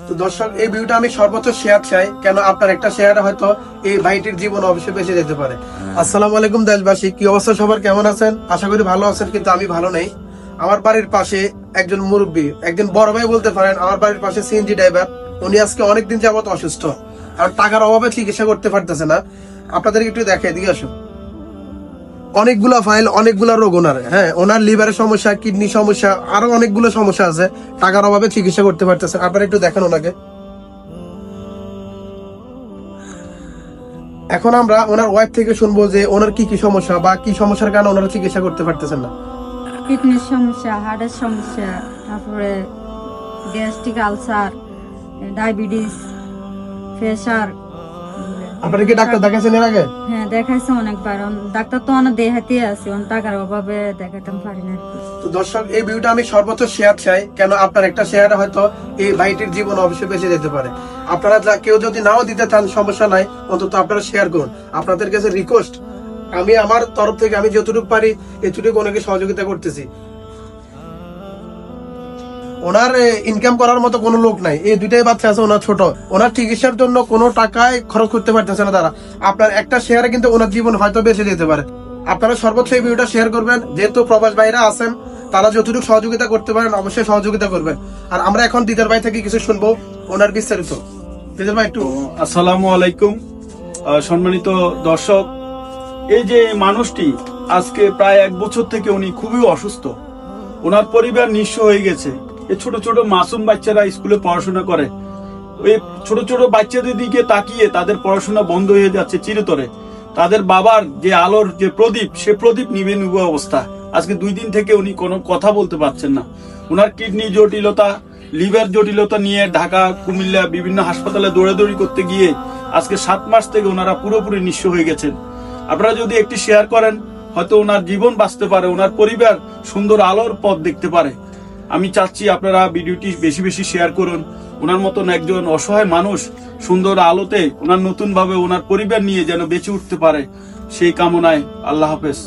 তো দর্শক, এই ভিডিওটা আমি সর্বোচ্চ শেয়ার চাই, কেন আপনার একটা শেয়ারে হয়তো এই ভাইটির জীবন অবশ্যই বেঁচে যেতে পারে। আসসালামু আলাইকুম দেশবাসী, কি অবস্থা সবার, কেমন আছেন? আশা করি ভালো আছেন, কিন্তু আমি ভালো নেই। আমার বাড়ির পাশে একজন মুরব্বী, একজন বড় ভাই বলতে পারেন, আমার বাড়ির পাশে সিএনজি ড্রাইভার, উনি আজকে অনেকদিন যাবত অসুস্থ আর টাকার অভাবে চিকিৎসা করতে পারতেছে না। আপনাদেরকে একটু দেখে এদিকে আসুন। অনেকগুলা ফাইল, অনেকগুলা রোগ ওনার। হ্যাঁ, ওনার লিভারের সমস্যা, কিডনি সমস্যা, আরো অনেকগুলো সমস্যা আছে। টাকার অভাবে চিকিৎসা করতে পারতেছে। আপনারা একটু দেখেন ওনাকে। এখন আমরা ওনার ওয়াইফ থেকে শুনবো যে ওনার কি কি সমস্যা বা কি সমস্যার কারণে ওনারা চিকিৎসা করতে পারতেছেন না। কিডনির সমস্যা, হার্টের সমস্যা, তারপরে গ্যাস্ট্রিক আলসার, ডায়াবেটিস, প্রেসার। আপনারা কি ডাক্তার দেখাইছেন এর আগে? হ্যাঁ, দেখাইছে অনেকবার। ডাক্তার তো অনেক দেখাতে আছে, টাকার অভাবে দেখাতাম পারি না। তো দর্শক, এই ভিডিওটা আমি সর্বোচ্চ শেয়ার চাই, কেন আপনার একটা শেয়ারে হয়তো এই ভাইটির জীবন অবশ্যই বেঁচে যেতে পারে। আপনারা কেউ যদি নাও দিতে চান, সমস্যা নাই, অন্তত আপনারা শেয়ার করুন। আপনাদের কাছে রিকোয়েস্ট, আমি আমার তরফ থেকে আমি যতটুকু পারি এতটুকু ওনাকে সহযোগিতা করতেছি। ওনার ইনকাম করার মতো কোনো লোক নাই, এই দুইটাই বাচ্চা আছে, ওনার ছোট। ওনার চিকিৎসার জন্য কোনো টাকায় খরচ করতে পারতেছে না তারা। আপনার একটা শেয়ারে কিন্তু ওনার জীবন হয়তো বেঁচে যেতে পারে। আপনারা সর্বোচ্চ এই ভিডিওটা শেয়ার করবেন, যেহেতু প্রবাস ভাইরা আছেন, তারা যতটুকু সহযোগিতা করতে পারেন অবশ্যই সহযোগিতা করবেন। আর আমরা এখন দিদার ভাই থেকে কিছু শুনবো ওনার বিস্তারিত। দিদার ভাই একটু। আসসালামু আলাইকুম সম্মানিত দর্শক, এই যে মানুষটি আজকে প্রায় 1 বছর থেকে উনি খুবই অসুস্থ, ওনার পরিবার নিঃস্ব হয়ে গেছে। এই ছোট ছোট মাসুম বাচ্চারা স্কুলে পড়াশোনা করে, এই ছোট ছোট বাচ্চাদের দিকে তাকিয়ে তাদের পড়াশোনা বন্ধ হয়ে যাচ্ছে চিরতরে। তাদের বাবার যে আলোর যে প্রদীপ, সে প্রদীপ নিভে নিভে অবস্থা। আজকে 2 দিন থেকে উনি কোনো কথা বলতে পারছেন না। ওনার কিডনি জটিলতা, লিভার জটিলতা নিয়ে ঢাকা, কুমিল্লা বিভিন্ন হাসপাতালে দৌড়াদৌড়ি করতে গিয়ে আজকে 7 মাস থেকে ওনারা পুরোপুরি নিঃস্ব হয়ে গেছেন। আপনারা যদি একটি শেয়ার করেন, হয়তো ওনার জীবন বাঁচতে পারে, ওনার পরিবার সুন্দর আলোর পথ দেখতে পারে। আমি চাচ্ছি আপনারা ভিডিওটি বেশি বেশি শেয়ার করুন। ওনার মতন একজন অসহায় মানুষ সুন্দর আলোতে ওনার নতুন ভাবে ওনার পরিবার নিয়ে যেন বেঁচে উঠতে পারে, সেই কামনায়। আল্লাহ হাফেজ।